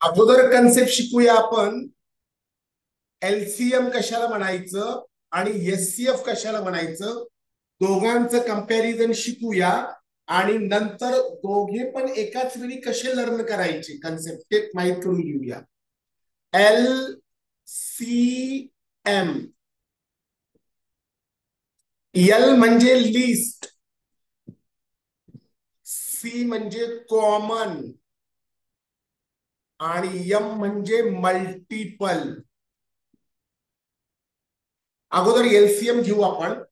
अगोदर कन्सेप्ट शिकूया आपण. एलसीएम कशाला म्हणायचं आणि एचसीएफ कशाला म्हणायचं, दोघांचं कंपॅरिझन शिकूया. आणि नंतर दोघे पण एकाच वेळी कसे लर्न करायचे कन्सेप्ट ते माहित करून घेऊया. L C M. एल म्हणजे लिस्ट, सी म्हणजे कॉमन आणि एम म्हणजे मल्टिपल. अगोदर एलसीएम घेऊ आपण.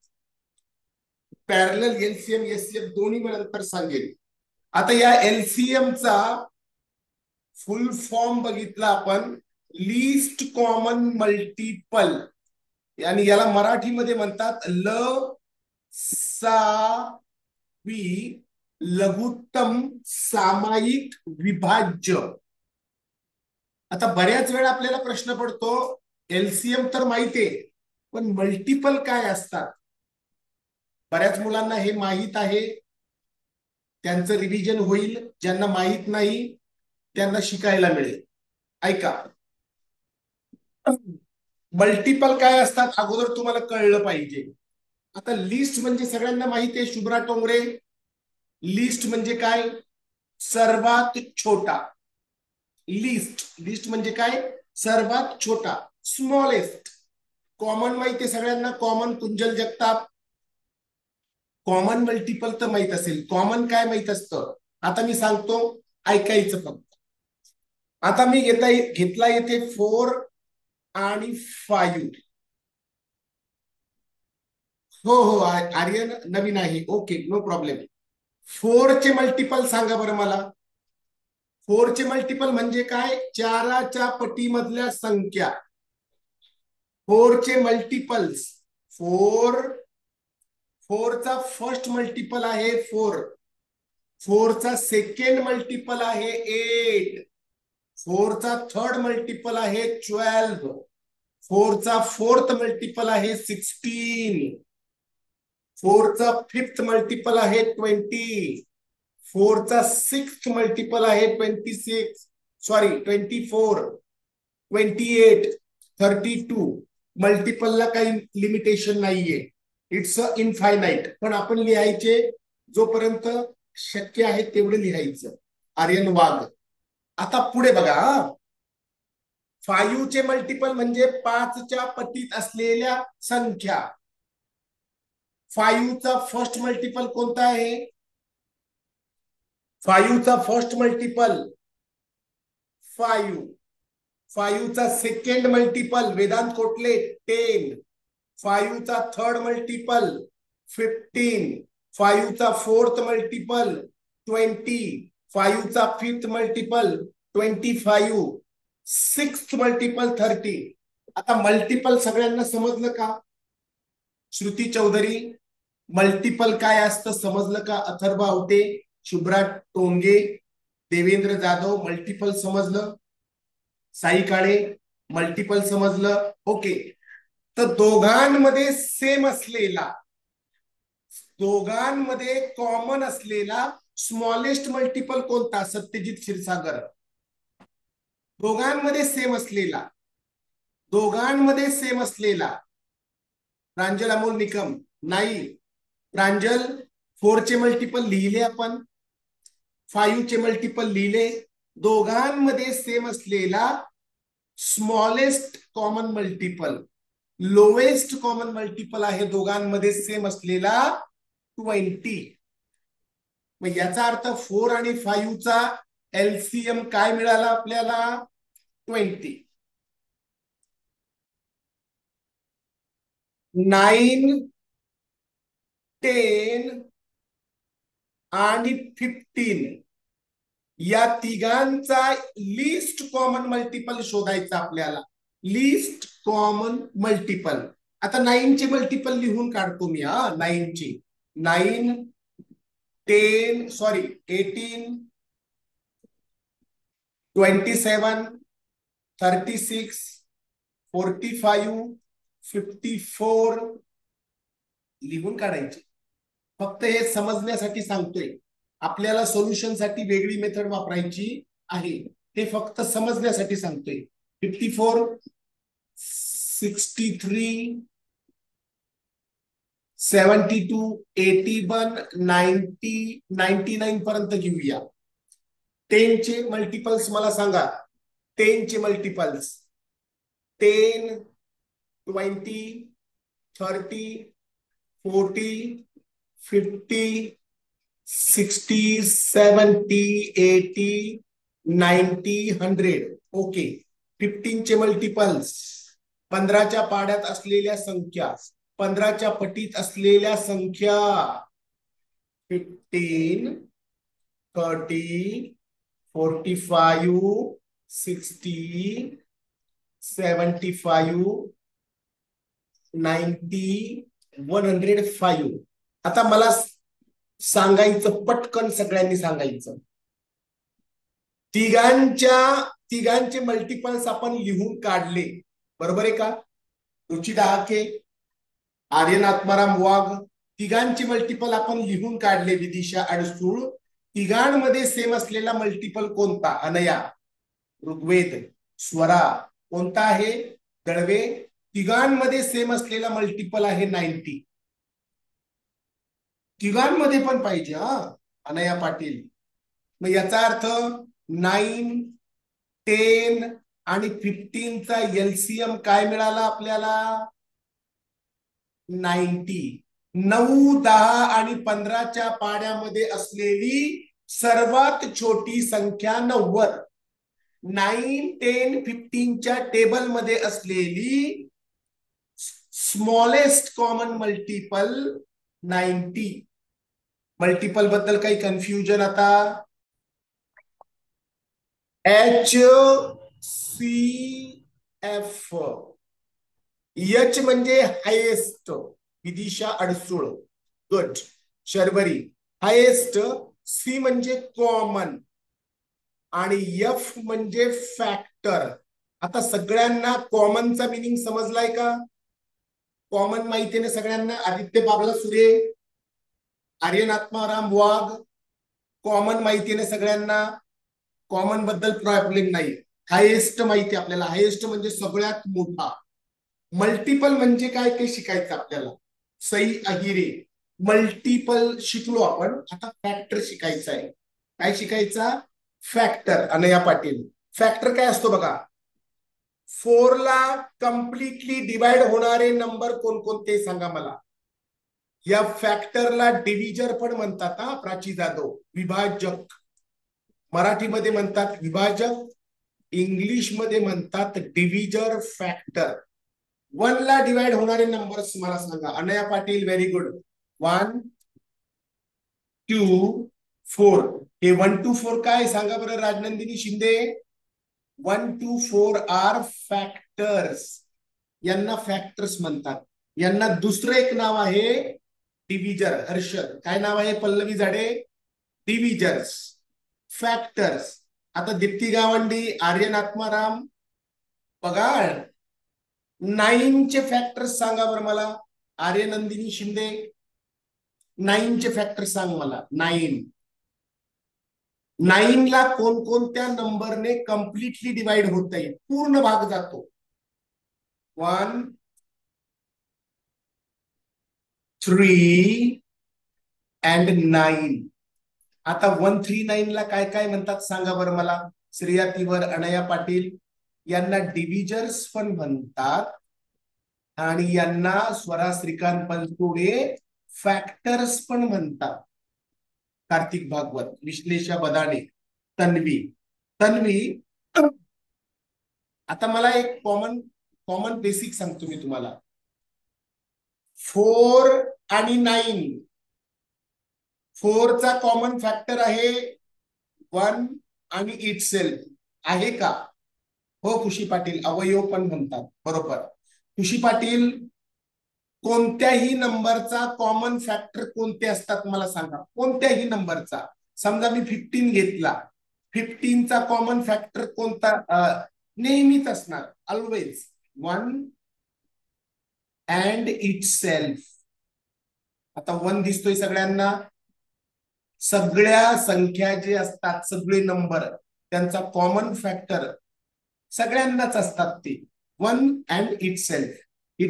पॅरलल एलसीएम एससीएम दोन्ही मी नंतर सांगेल. आता या एलसीएम चा फुल फॉर्म बघितला आपण, लिस्ट कॉमन मल्टिपल. आणि याला मराठीमध्ये म्हणतात ल सा वी, लघुत्तम सामायिक विभाज्य. आता बऱ्याच वेळा आपल्याला प्रश्न पडतो, एलसीएम तर माहितीये पण मल्टिपल काय असतात. बऱ्याच मुलांना हे माहित आहे, त्यांचं रिव्हिजन होईल. ज्यांना माहित नाही त्यांना शिकायला मिळेल. ऐका, मल्टिपल काय असतात अगोदर तुम्हाला कळलं पाहिजे. आता लिस्ट म्हणजे सगळ्यांना माहिती आहे, शुभ्रा टोंगरे. लिस्ट म्हणजे काय? सर्वात छोटा. लिस्ट लिस्ट म्हणजे काय? सर्वात छोटा, स्मॉलेस्ट. कॉमन माहिती आहे सगळ्यांना, common Kunjal Jagtap. Common multiple तर माहित असेल, कॉमन काय माहित असतं आता मी सांगतो, ऐकायचं फक्त. आता मी घेतला येथे 4 आणि 5. हो हो, आर्यन नवीन आहे, ओके, नो प्रॉब्लेम. 4 चे मल्टिपल सांगा बरं मला. 4 चे मल्टिपल म्हणजे काय? चाराच्या पटीमधल्या संख्या. 4 चे मल्टिपल्स 4. 4 चा फर्स्ट मल्टिपल आहे 4. 4 चा सेकंड मल्टिपल आहे 8. 4 चा थर्ड मल्टिपल आहे 12. 4 चा फोर्थ मल्टिपल आहे 16. 4 चा फिफ्थ मल्टिपल आहे 20. 4 चा सिक्स्थ मल्टिपल आहे 26, सॉरी 24, 28, 32. मल्टिपलला काही लिमिटेशन नाहीये, इट्स अ इनफायनाईट. पण आपण लिहायचे जोपर्यंत शक्य आहे तेवढे लिहायचं. आर्यन वाघ. आता पुढे बघा. 5 चे मल्टिपल म्हणजे 5 च्या पटीत असलेल्या संख्या. 5 चा फर्स्ट मल्टिपल कोणता आहे? 5 चा फर्स्ट मल्टिपल 5. 5 चा सेकंड मल्टिपल वेदांत कोटले 10. 5 चा थर्ड मल्टिपल 15. 5 चा फोर्थ मल्टिपल 20. 5 चा फिफ्थ मल्टिपल 25. Sixth multiple 30. आता मल्टिपल सगळ्यांना समजलं का? श्रुती चौधरी, मल्टिपल काय असतं समजलं का? अथर्व आवटे, शुभ्रा टोंगे, देवेंद्र जाधव, मल्टिपल समजलं? साई काळे, मल्टिपल समजलं? ओके. तर दोघांमध्ये सेम असलेला, दोघांमध्ये कॉमन असलेला स्मॉलेस्ट मल्टिपल कोणता? सत्यजित क्षीरसागर. दोघांमध्ये सेम असलेला, दोघांमध्ये सेम असलेला. प्रांजल अमोल निकम नाही. प्रांजल 4 चे मल्टिपल लिहिले आपण, 5 चे मल्टिपल लिहिले. दोघांमध्ये सेम असलेला smallest common multiple, lowest common multiple आहे दोघांमध्ये सेम असलेला 20. मग याचा अर्थ 4 आणि 5 चा एलसीएम काय मिळाला आपल्याला? 20. 9, 10 आणि 15 या तिघांचा लिस्ट कॉमन मल्टिपल शोधायचा आपल्याला. List common multiple. आता 9 चे मल्टिपल लिहून काढतो मी. 9 चे 9, 10, सॉरी 18, 27, 36, 45, 54 लिहून काढायचे. फक्त हे समजण्यासाठी सांगतोय, आपल्याला सोल्युशन साठी वेगळी मेथड वापरायची आहे. ते फक्त समजण्यासाठी सांगतोय. 54, 63, 72, 81, 90, 99 पर्यंत घेऊया. 10 चे मल्टिपल्स मला सांगा. 10 चे मल्टिपल्स 10, 20, 30, 40, 50, 60, 70, 80, 90, 100. ओके. 15 चे मल्टिपल्स 15च्या पाड्यात असलेल्या संख्या, 15च्या पटीत असलेल्या संख्या 15, 30, 45, 60, 75, 90, 105. आता मला सांगायचं, पटकन सगळ्यांनी सांगायचं. तिघांचे मल्टिपल्स आपण लिहून काढले, बरोबर आहे का? रुची डहाके, आर्यन आत्माराम वाघ, तिघांचे मल्टिपल आपण लिहून काढले. विदिशा अडसूळ. तिघांमध्ये सेम असलेला मल्टिपल कोणता? अनया. ऋग्वेद. स्वरा. कोणता आहे? दळवे. तिघांमध्ये सेम असलेला मल्टिपल आहे 90. तिघांमध्ये पण पाहिजे हा, अनया पाटील. मग याचा अर्थ 9, 10 आणि 15चा एलसीएम काय मिळाला आपल्याला? 90. 9, 10 आणि 15च्या पाड्यामध्ये असलेली सर्वात छोटी संख्या 90. 9, 10, 15च्या टेबलमध्ये असलेली स्मॉलेस्ट कॉमन मल्टिपल 90. मल्टिपल बद्दल काही कन्फ्युजन आता? HCF. H म्हणजे highest. Vidisha Adsul. Good. Sharvari. Highest. C म्हणजे कॉमन आणि F म्हणजे फॅक्टर. आता सगळ्यांना कॉमनचा मिनिंग समजलाय का? कॉमन माहितीये ना सगळ्यांना? आदित्य बाबला सुरे, आर्यन आत्माराम वाघ, कॉमन माहितीये ना सगळ्यांना? कॉमन बद्दल प्रॉब्लेम नाही. हायेस्ट माहिती आपल्याला. हायेस्ट म्हणजे सगळ्यात मोठा. मल्टिपल म्हणजे काय ते शिकायचं आपल्याला. सई अहिरे. मल्टिपल शिकलो आपण, आता फॅक्टर शिकायचा आहे. काय शिकायचा? फॅक्टर. अनया पाटील. फॅक्टर काय असतो बघा. 4 ला कम्प्लिटली डिवाइड होणारे नंबर कोणकोणते सांगा मला. या फॅक्टरला डिव्हिजर पण म्हणतात हा, प्राची जाधव. विभाजक. मराठीमध्ये म्हणतात विभाजक, इंग्लिश मध्ये म्हणतात डिव्हिजर फॅक्टर. 1 ला डिवाइड होणारे नंबर्स मला सांगा. अनया पाटील. Very good. 1, 2, 4. हे 1 to 4 काय सांगा बरं Rajnandini Shinde? 1 to 4 are factors. यांना फॅक्टर्स म्हणतात. यांना दुसरं एक नाव आहे डिव्हिजर. हर्षद. काय नाव आहे पल्लवी झाडे? डिव्हिजर्स. फॅक्टर्स. आता दीप्ती गावंडी, आर्यन आत्माराम, पगाळ. 9 चे फॅक्टर्स सांगा बरं मला. आर्यनंदिनी शिंदे. 9 चे फॅक्टर्स सांग मला. 9 ला कोणकोणत्या नंबरने कम्प्लिटली डिवाइड होत आहे? पूर्ण भाग जातो. 1, 3 and 9. आता 139 ला काय काय म्हणतात सांगा बरं मला. श्रेया तिवर, अनया पाटील. यांना डिव्हिजर्स पण म्हणतात आणि यांना स्वरा श्रीकांत पलतोडे फॅक्टर्स पण म्हणतात. कार्तिक भागवत, विश्लेषा बदाणे, तन्वी. आता मला एक कॉमन बेसिक सांगतो मी तुम्हाला. 4 आणि 9. 4 चा कॉमन फॅक्टर आहे 1 आणि इटसेल्फ. आहे का? हो खुशी पाटील. अवयव पण म्हणतात. बरोबर. खुशी पाटील, कोणत्याही नंबरचा कॉमन फॅक्टर कोणते असतात मला सांगा. कोणत्याही नंबरचा. समजा मी 15 घेतला. 15चा कॉमन फॅक्टर कोणता? नेहमीच असणार. Always 1 and itself. आता 1 दिसतोय सगळ्यांना? सगळ्या संख्या जे असतात, सगळे नंबर त्यांचा कॉमन फॅक्टर सगळ्यांनाच असतात ते 1 अँड इट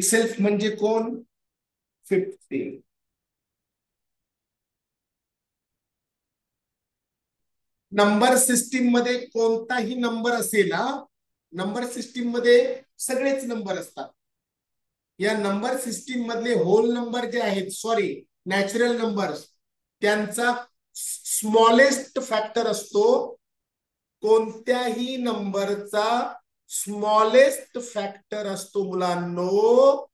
सेल्फ म्हणजे कोण 15. नंबर सिस्टीम मध्ये कोणताही नंबर असेल नंबर सिस्टीम मध्ये सगळेच नंबर असतात. या नंबर सिस्टीम मधले होल नंबर जे आहेत सॉरी नॅचरल नंबर्स त्यांचा स्मॉलेस्ट फॅक्टर असतो. कोणत्याही नंबरचा स्मॉलेस्ट फॅक्टर असतो मुलांनो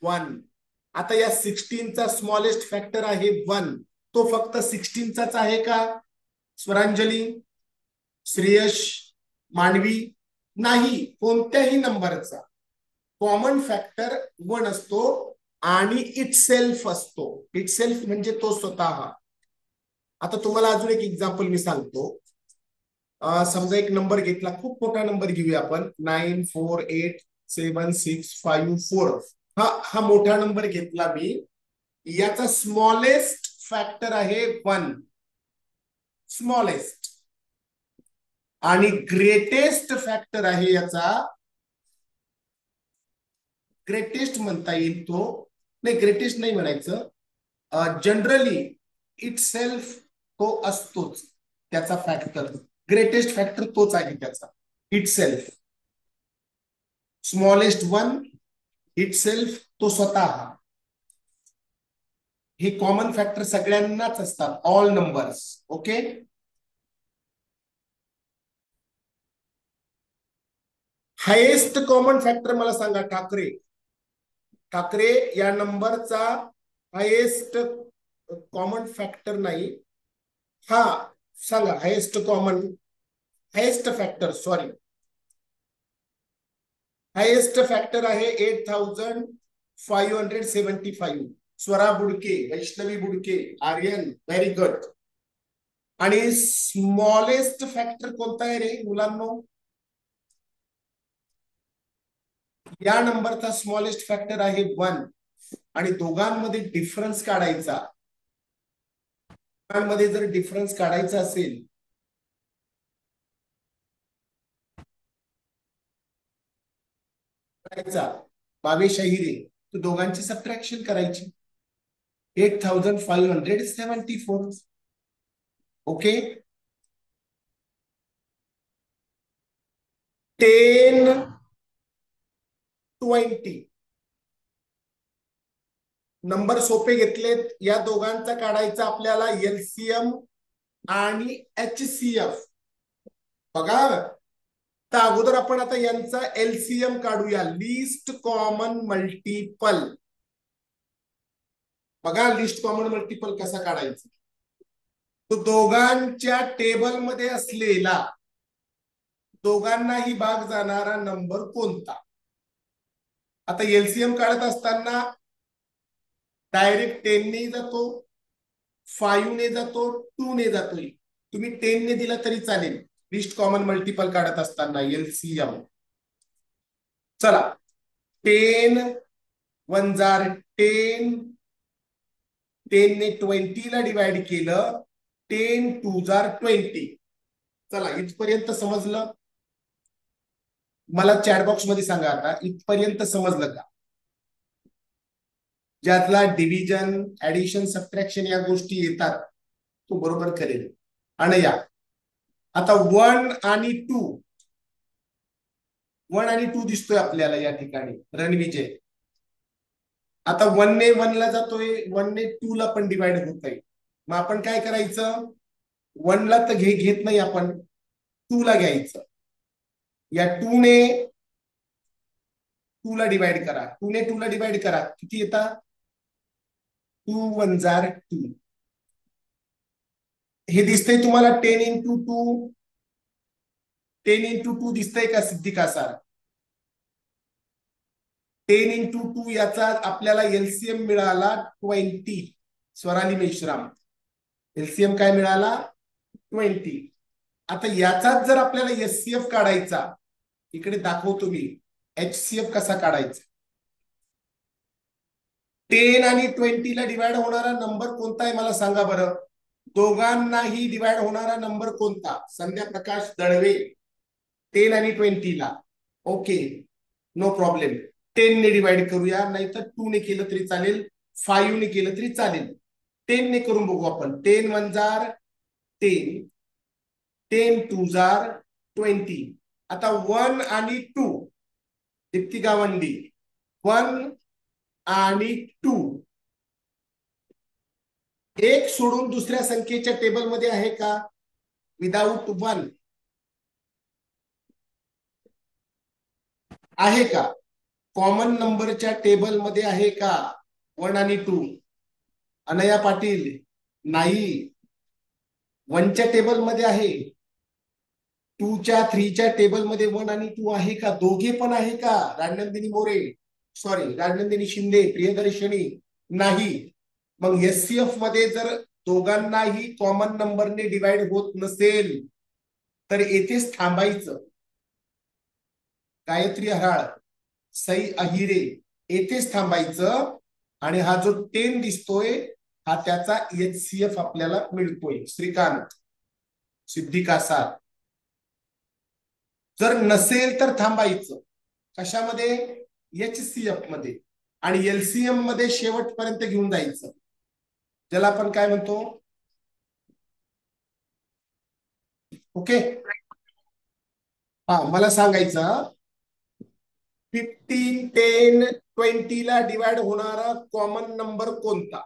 1. आता या 16चा स्मॉलेस्ट फॅक्टर आहे 1. तो फक्त 16चाच आहे का स्वरांजली श्रेयश मांडवी नाही. कोणत्याही नंबरचा कॉमन फॅक्टर 1 असतो आणि इट सेल्फ असतो. इट सेल्फ म्हणजे तो स्वतः. आता तुम्हाला अजून एक एक्झाम्पल मी सांगतो. समजा एक नंबर घेतला, खूप मोठा नंबर घेऊया आपण 948765 हा मोठा नंबर घेतला मी. याचा स्मॉलेस्ट फॅक्टर आहे 1 स्मॉलेस्ट आणि ग्रेटेस्ट फॅक्टर आहे याचा ग्रेटेस्ट म्हणता येईल तो नाही ग्रेटेस्ट नाही म्हणायचं. जनरली इट सेल्फ तो असतोच त्याचा फॅक्टर. ग्रेटेस्ट फॅक्टर तोच आहे त्याचा it self. Smallest 1 it self तो स्वतः. हे कॉमन फॅक्टर सगळ्यांनाच असतात all numbers. Okay highest common factor मला सांगा ठाकरे या नंबरचा हायेस्ट कॉमन फॅक्टर नाही. हा सांगा highest factor sorry highest factor आहे 8575. Swara Budke Vaishnavi Budke Aryan very good. आणि स्मॉलेस्ट फॅक्टर कोणता आहे रे मुलांनो. या नंबरचा स्मॉलेस्ट फॅक्टर आहे 1 आणि दोघांमध्ये डिफरन्स काढायचा. दोघांमध्ये जर डिफरन्स काढायचा असेल बावेश हिरे तर दोघांची सबट्रॅक्शन करायची 8574. ओके 1020 नंबर सोपे घेतलेत. या दोघांचा काढायचा आपल्याला एलसीएम आणि एचसीएफ. बघा तर अगोदर आपण आता यांचा एलसीएम काढूया लिस्ट कॉमन मल्टिपल. बघा लिस्ट कॉमन मल्टिपल कसा काढायचा. तो दोघांच्या टेबलमध्ये असलेला दोघांनाही भाग जाणारा नंबर कोणता. आता एलसीएम काढत असताना डायरेक्ट 10 ने जातो 5 ने जातो 2 ने जातोय. तुम्ही 10 ने दिला तरी चालेल. लिस्ट कॉमन मल्टिपल काढत असताना एलसीएम. चला 10 1 जार 10 10 ने 20 ला डिवाइड केलं 10 2 जार 20. चला इथपर्यंत समजलं. मला चॅट बॉक्स मध्ये सांगा आता इथपर्यंत समजलं का. ज्यातला डिव्हिजन ऍडिशन सबट्रॅक्शन या गोष्टी येतात तो बरोबर करेल. आणि या आता 1 आणि 2 दिसतोय आपल्याला या ठिकाणी रणविजय. आता 1 ने 1 ला जातोय 1 ने 2 ला पण डिवाइड होत आहे. मग आपण काय करायचं 1 ला तर घेत नाही आपण 2 ला घ्यायचं. या 2 ने 2 ला डिवाइड करा 2 ने 2 ला डिवाइड करा किती येतात 2 1 जार 2. हे दिसतंय तुम्हाला 10 इंटू 2 दिसतंय का सिद्धिका सर. 10 इंटू 2 याचा आपल्याला एलसीएम मिळाला 20. स्वराली मेश्राम एलसीएम काय मिळाला 20. आता याचाच जर आपल्याला एचसीएफ काढायचा इकडे दाखवतो मी एचसीएफ कसा काढायचा. 10 आणि 20 ला डिवाइड होणारा नंबर कोणता आहे मला सांगा बरं. दोघांनाही डिवाइड होणारा नंबर कोणता? संध्या प्रकाश दळवे 10 आणि 20 ला. Okay, no problem. 10 ने डिवाइड करूया, नाहीतर 2 ने केलं तरी चालेल, 5 ने केलं तरी चालेल. 10 ने करून बघू आपण. 10 1 जार 10, 10 2 जार 20. आता 1 आणि 2 दीप्ती गावंडी, 1 आणि 2 एक सोडून दुसऱ्या संख्येच्या टेबलमध्ये आहे का? विदाउट 1 आहे का? कॉमन नंबरच्या टेबलमध्ये आहे का 1 आणि 2? अनया पाटील, नाही. 1 च्या टेबलमध्ये आहे, 2 च्या 3 च्या टेबलमध्ये 1 आणि 2 आहे का? दोघे पण आहे का? राजनंदिनी मोरे, सॉरी राजनंदिनी शिंदे, प्रियदर्शनी, नाही. मग एससीएफ मध्ये जर दोघांनाही कॉमन नंबरने डिवाइड होत नसेल तर येथेच थांबायचं. गायत्री हराळ, सई अहिरे, येथेच थांबायचं. आणि हा जो 10 दिसतोय हा त्याचा एचसीएफ आपल्याला मिळतोय. श्रीकांत, सिद्धी कासार. जर नसेल तर थांबायचं. कशामध्ये? एचसीएफ मध्ये. आणि एलसीएम मध्ये शेवटपर्यंत घेऊन जायचं, ज्याला आपण काय म्हणतो. ओके, हा मला सांगायचं 15 10 20 ला डिवाइड होणारा कॉमन नंबर कोणता?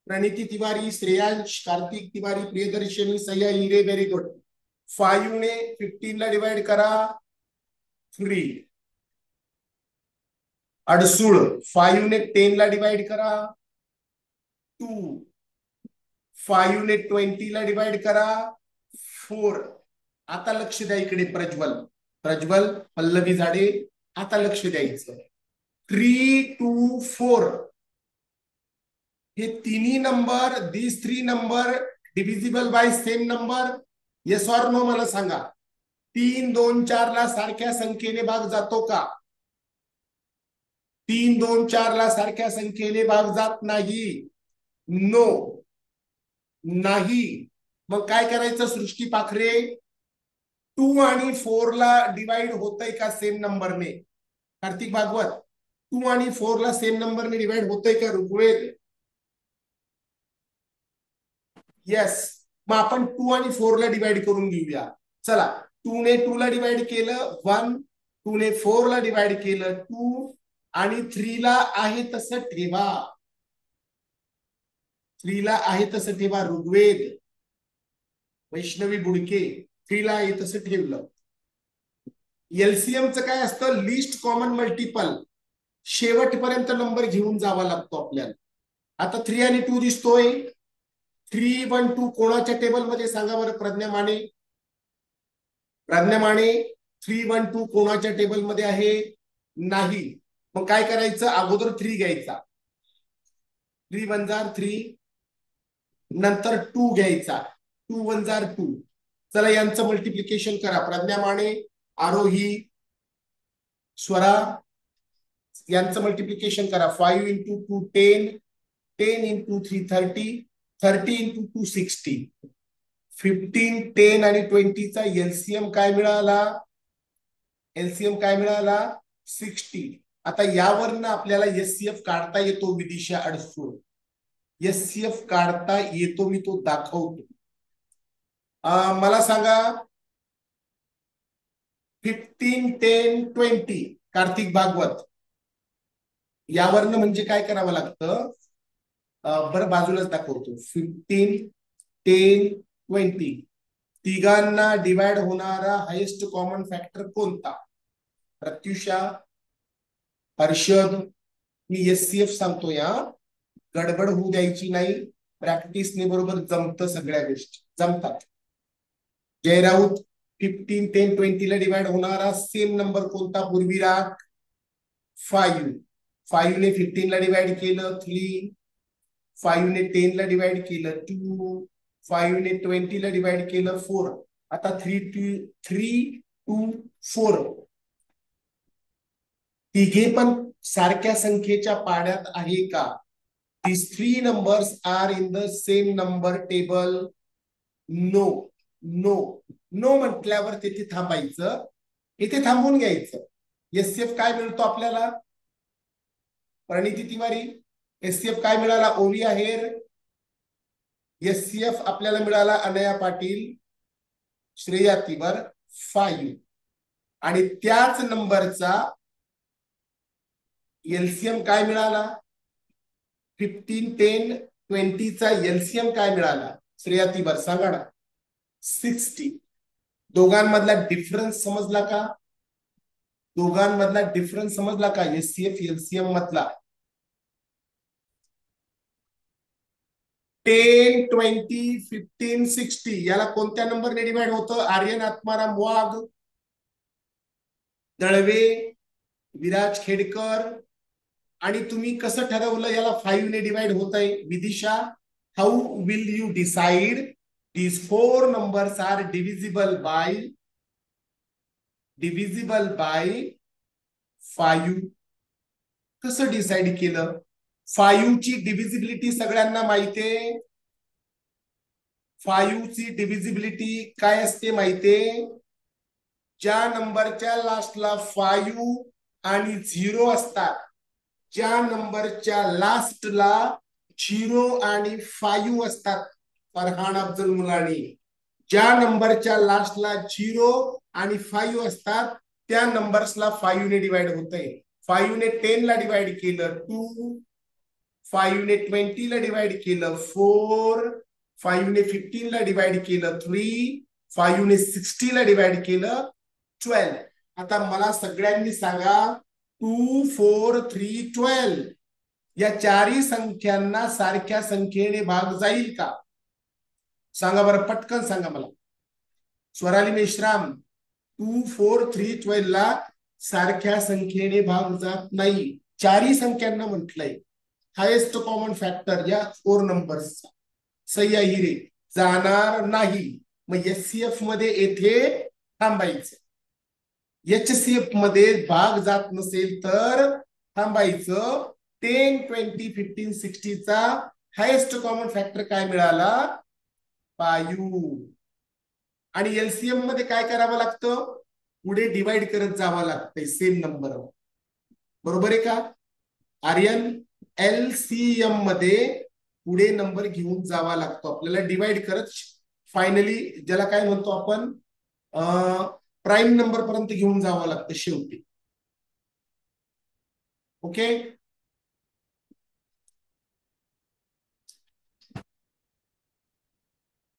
प्रणिती तिवारी, श्रेयांश, कार्तिक तिवारी, प्रियदर्शनी, सह्या हिरे, व्हेरी गुड. 5 ने 15 ला डिवाइड करा, 3. अडसूळ, 5 ने 10 ला डिवाइड करा, 2. 5 ने 20 ला डिवाइड करा, 4. आता लक्ष द्या इकडे. प्रज्वल, प्रज्वल, पल्लवी झाडे, आता लक्ष द्यायचं. 3 2 4 हे तिन्ही number, this 3 number divisible by same number? Yes or no मला सांगा. 3 2 4 ला सारख्या संख्येने भाग जातो का? 3 2 4 ला सारख्या संख्येने भाग जात नाही. नो, नाही. मग काय करायचं सृष्टी पाखरे? 2 आणि 4 ला डिवाइड होतंय का सेम नंबरने? कार्तिक भागवत, 2 आणि 4 ला सेम नंबरने डिवाइड होतंय का? ऋग्वेद, येस. मग आपण 2 आणि 4 ला डिवाइड करून घेऊया. चला, 2 ने 2 ला डिवाइड केलं 1, 2 ने 4 ला डिवाइड केलं 2, आणि 3 ला आहे तसं ठेवा. 3 ला आहे तसं ठेवा. ऋग्वेद, वैष्णवी बुडके, 3 ला आहे तसं ठेवलं. एलसीएमचं काय असतं? List common multiple. शेवटपर्यंत नंबर घेऊन जावा लागतो आपल्याला. आता 3 आणि 2 दिसतोय. 3 1 2 कोणाच्या टेबलमध्ये सांगा बरं? प्रज्ञा माने, प्रज्ञा माने, 3 1 2 कोणाच्या टेबलमध्ये आहे? नाही. मग काय करायचं? अगोदर 3 घ्यायचा, 3 1 जार 3, नंतर 2 घ्यायचा, 2 1 जार 2. चला यांचं मल्टिप्लिकेशन करा. प्रज्ञा माने, आरोही, स्वरा, यांचं मल्टिप्लिकेशन करा. 5 इंटू 2 10, 10 इंटू 3 30, 30 इंटू 2 60. 15 10 आणि 20 चा एलसीएम काय मिळाला? एलसीएम काय मिळाला? 60. आता यावरनं आपल्याला एससीएफ काढता येतो. विदिशा अडसूळ, एससीएफ काढता येतो, मी तो दाखवतो. मला सांगा 15 10 20, कार्तिक भागवत, यावरनं म्हणजे काय करावं लागतं? बरं बाजूलाच दाखवतो. 15 10 20 तिघांना डिवाइड होणारा हायेस्ट कॉमन फॅक्टर कोणता? प्रत्युषा, हर्षद, मी एससीएफ सांगतो या, गडबड होऊ द्यायची नाही. प्रॅक्टिसने बरोबर जमतं, सगळ्या गोष्टी जमतात. जय राऊत, 15 10 20 ला डिवाइड होणारा सेम नंबर कोणता? पूर्वीराग, 5. 5 ने 15 ला डिवाइड केलं 3, 5 ने 10 ला डिवाइड केलं 2, 5 ने 20 ला डिवाइड केलं 4. आता 3 2 4 तिघे पण सारख्या संख्येच्या पाड्यात आहे का? these three numbers are in the same number table. No no no म्हटल्यावर तिथे थांबायचं, इथे थांबून घ्यायचं. एससीएफ काय मिळतो आपल्याला? प्रणिती तिवारी, एससीएफ काय मिळाला? ओवी आहेर. एससीएफ आपल्याला मिळाला अनया पाटील, श्रेया तिवर 5. आणि त्याच नंबरचा एलसीएम काय मिळाला? 15, 10, 20 चा एलसीएम काय मिळाला? श्रेया तिवर सांगा ना. 60. दोघांमधला डिफरन्स समजला का? दोघांमधला डिफरन्स समजला का? एससीएफ एलसीएम मधला. 10, 20, 15, 60 याला कोणत्या नंबरने डिवाइड होतं? आर्यन आत्माराम वाघ, दळवे, विराज खेडकर. आणि तुम्ही कसं ठरवलं याला 5 ने डिवाइड होत आहे? Vidisha, how will you decide these 4 numbers are divisible by 5? कसं डिसाइड केलं? 5 ची डिव्हिजिबिलिटी सगळ्यांना माहितीये. 5 ची डिव्हिजिबिलिटी काय असते माहितीये? ज्या नंबरच्या लास्टला 5 आणि 0 असतात, ज्या नंबरच्या लास्टला 0 आणि 5 असतात, फरहान अफजल मुलानी, ज्या नंबरच्या लास्टला 0 आणि 5 असतात त्या नंबर्सला 5 ने डिवाइड होतंय. 5 ने 10 ला डिवाइड केलं 2, 5 ने 20 ला डिवाइड केलं 4, 5 ने 15 ला डिवाइड केलं 3, 5 ने 60 ला डिवाइड केलं 12. आता मला सगळ्यांनी सांगा 2, 4, 3, 12 या चारही संख्यांना सारख्या संख्येने भाग जाईल का? सांगा बरं, पटकन सांगा मला. स्वराली मेश्राम, 2, 4, 3, 12 ला सारख्या संख्येने भाग जात नाही. चारही संख्यांना म्हटलंय. हायेस्ट कॉमन फॅक्टर या 4 नंबर्सचा. सह्या हिरे जाणार नाही. मग एचसीएफ मध्ये येथे थांबायचं. एचसीएफ मध्ये भाग जात नसेल तर थांबायचं. 10, 20, 15, 60 चा हायेस्ट कॉमन फॅक्टर काय मिळाला? 5. आणि एलसीएम मध्ये काय करावं लागतं? पुढे डिवाइड करत जावं लागतंय सेम नंबर. बरोबर आहे का आर्यन? एलसीएम मध्ये पुढे नंबर घेऊन जावा लागतो आपल्याला डिवाइड करत. फायनली ज्याला काय म्हणतो आपण, प्राईम नंबर पर्यंत घेऊन जावं लागतं शेवटी. ओके.